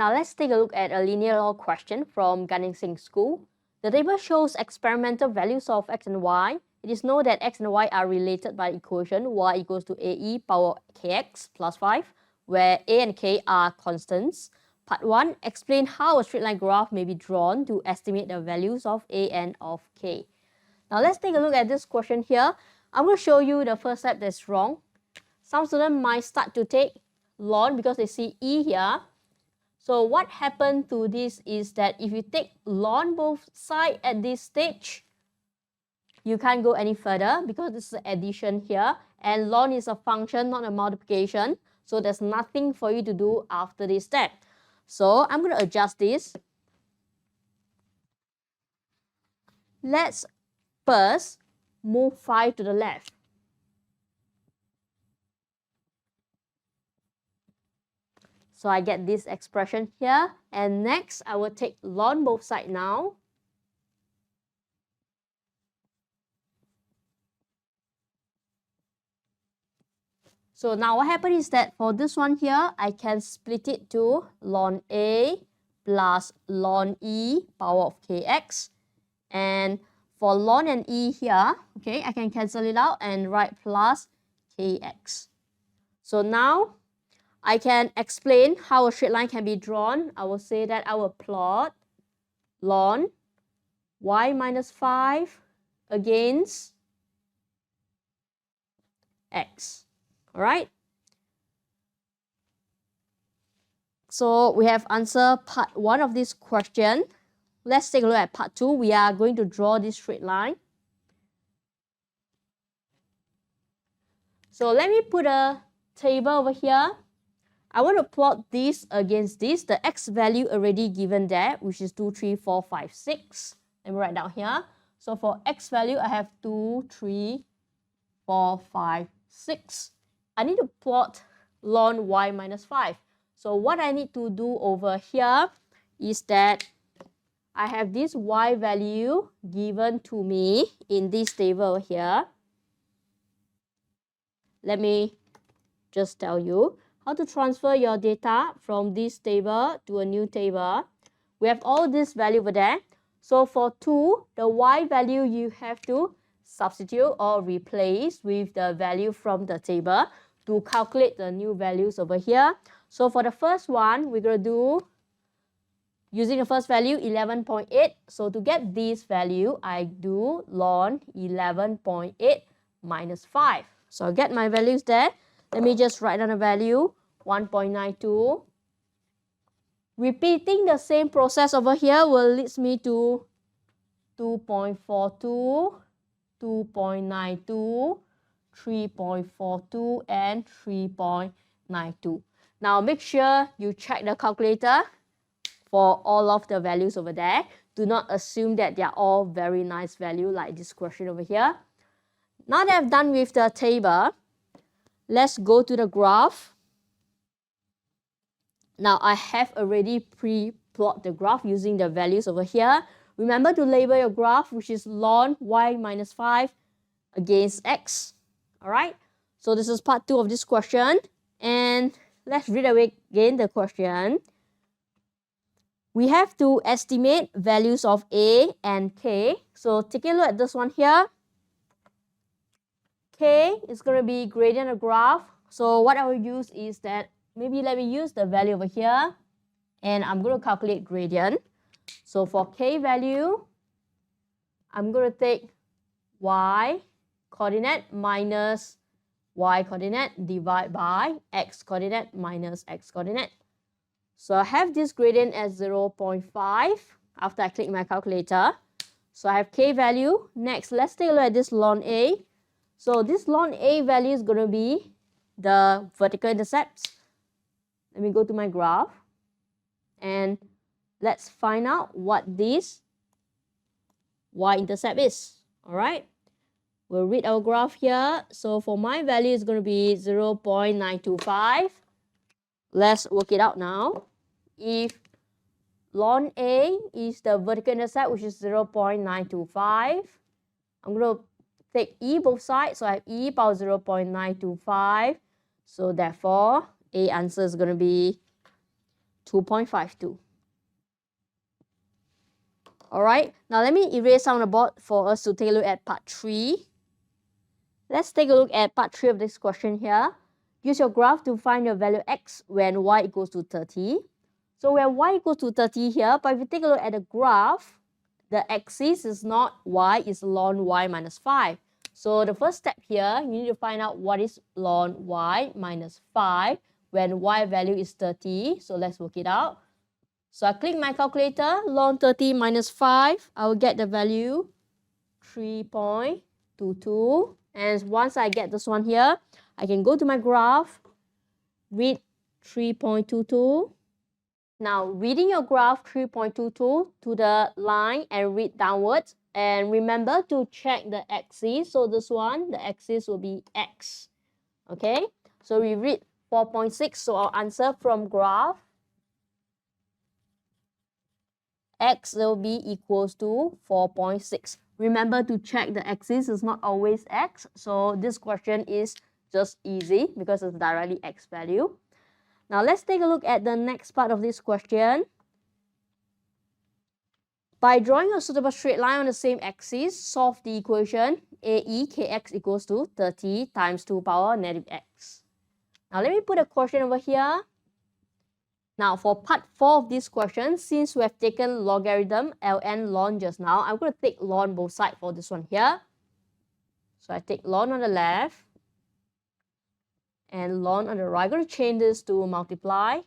Now let's take a look at a linear law question from Seng School. The table shows experimental values of x and y. It is known that x and y are related by equation y equals to ae power kx plus 5, where a and k are constants. Part 1, explain how a straight line graph may be drawn to estimate the values of a and of k. Now let's take a look at this question here. I'm going to show you the first step that's wrong. Some students might start to take ln because they see e here. So what happened to this is that if you take ln both sides at this stage, you can't go any further because this is an addition here, and ln is a function, not a multiplication. So there's nothing for you to do after this step. So I'm going to adjust this. Let's first move 5 to the left. So I get this expression here. And next, I will take ln both sides now. So now what happens is that for this one here, I can split it to ln A plus ln E power of kx. And for ln and E here, okay, I can cancel it out and write plus kx. So now I can explain how a straight line can be drawn. I will say that I will plot ln y minus 5 against x. All right. So we have answered part 1 of this question. Let's take a look at part 2. We are going to draw this straight line. So let me put a table over here. I want to plot this against this. The x value already given there, which is 2, 3, 4, 5, 6. Let me write down here. So for x value, I have 2, 3, 4, 5, 6. I need to plot ln y minus 5. So what I need to do over here is that I have this y value given to me in this table here. Let me just tell you how to transfer your data from this table to a new table. We have all this value over there. So for 2, the y value you have to substitute or replace with the value from the table to calculate the new values over here. So for the first one, we're going to do, using the first value, 11.8. So to get this value, I do ln 11.8 minus 5. So I get my values there. Let me just write down a value, 1.92. Repeating the same process over here will lead me to 2.42, 2.92, 3.42, and 3.92. Now make sure you check the calculator for all of the values over there. Do not assume that they are all very nice value like this question over here. Now that I've done with the table, let's go to the graph. Now I have already pre-plot the graph using the values over here. Remember to label your graph, which is ln y minus 5 against x. Alright, so this is part 2 of this question. And let's read again the question. We have to estimate values of a and k. So take a look at this one here. K is going to be gradient of graph. So what I will use is that, maybe let me use the value over here. And I'm going to calculate gradient. So for k value, I'm going to take y coordinate minus y coordinate divided by x coordinate minus x coordinate. So I have this gradient as 0.5 after I click my calculator. So I have k value. Next, let's take a look at this ln a. So this ln a value is going to be the vertical intercepts. Let me go to my graph. And let's find out what this y-intercept is. Alright. We'll read our graph here. So for my value, it's going to be 0.925. Let's work it out now. If ln A is the vertical intercept, which is 0.925, I'm going to take E both sides. So I have E power 0.925. So therefore, A answer is going to be 2.52. Alright, now let me erase on the board for us to take a look at part 3. Let's take a look at part 3 of this question here. Use your graph to find your value x when y equals to 30. So we have y equals to 30 here, but if you take a look at the graph, the axis is not y, it's ln y minus 5. So the first step here, you need to find out what is ln y minus 5 when y value is 30. So let's work it out. So I click my calculator, ln 30 minus 5, I will get the value 3.22. And once I get this one here, I can go to my graph, read 3.22. Now, reading your graph 3.22 to the line and read downwards. And remember to check the axis. So this one, the axis will be x. Okay, so we read 4.6. So our answer from graph x will be equals to 4.6. Remember to check the axis is not always x. So this question is just easy because it's directly x value. Now let's take a look at the next part of this question. By drawing a suitable straight line on the same axis, solve the equation AE kx equals to 30 times 2 power negative x. Now let me put a question over here. Now for part 4 of this question, since we have taken logarithm ln ln just now, I'm going to take ln both sides for this one here. So I take ln on the left and ln on the right. I'm going to change this to multiply.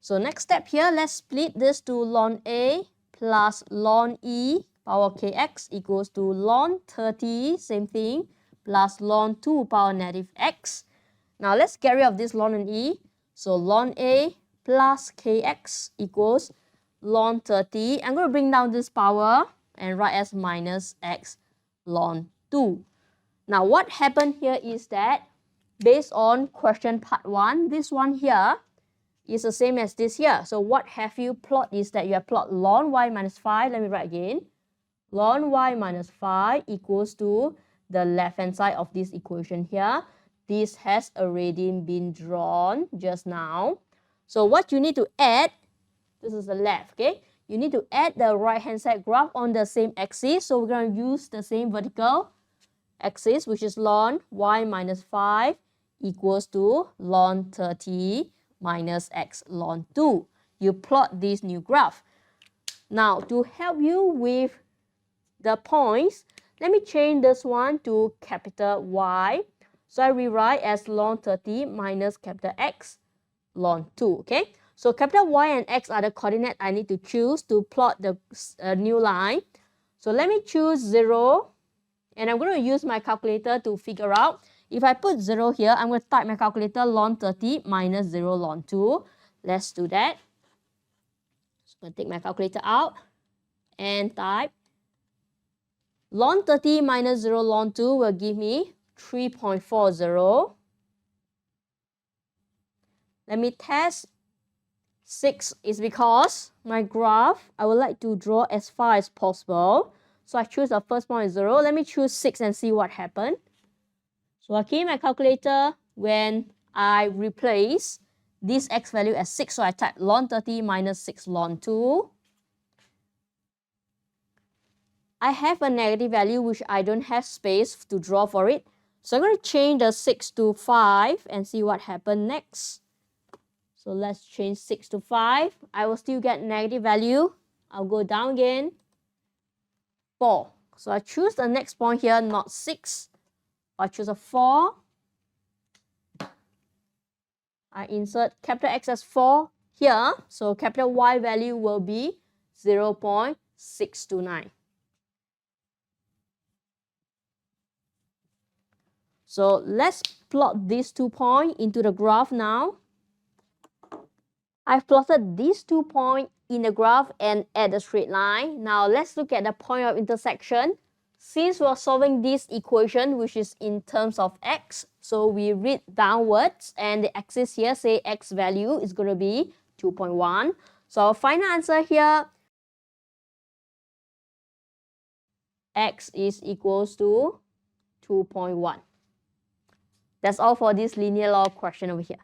So next step here, let's split this to ln A plus ln E power kx equals to ln 30, same thing, plus ln 2 power negative x. Now let's get rid of this ln and E. So ln A plus kx equals ln 30. I'm going to bring down this power and write as minus x ln 2. Now what happened here is that based on question part 1, this one here is the same as this here. So what have you plot is that you have plot ln y minus 5. Let me write again. Ln y minus 5 equals to the left hand side of this equation here. This has already been drawn just now. So what you need to add, this is the left, okay? You need to add the right hand side graph on the same axis. So we're going to use the same vertical axis, which is ln y minus 5 equals to ln 30 minus x ln 2. You plot this new graph. Now, to help you with the points, let me change this one to capital Y. So I rewrite as ln 30 minus capital X ln 2, okay? So capital Y and X are the coordinates I need to choose to plot the new line. So let me choose 0, and I'm going to use my calculator to figure out. If I put 0 here, I'm going to type my calculator ln 30 minus 0 ln 2. Let's do that. So I'm going to take my calculator out and type ln 30 minus 0 ln 2 will give me 3.40. Let me test 6 is because my graph, I would like to draw as far as possible. So I choose the first point is 0. Let me choose 6 and see what happened. So I key in my calculator when I replace this x value as 6. So I type ln 30 minus 6 ln 2. I have a negative value which I don't have space to draw for it. So I'm going to change the 6 to 5 and see what happened next. So let's change 6 to 5. I will still get negative value. I'll go down again. 4. So I choose the next point here, not 6. I choose a 4. I insert capital X as 4 here. So capital Y value will be 0.629. So let's plot these 2 points into the graph now. I've plotted these 2 points in the graph and add a straight line. Now let's look at the point of intersection. Since we're solving this equation, which is in terms of x, so we read downwards and the axis here say x value is going to be 2.1. So our final answer here, x is equals to 2.1. That's all for this linear log question over here.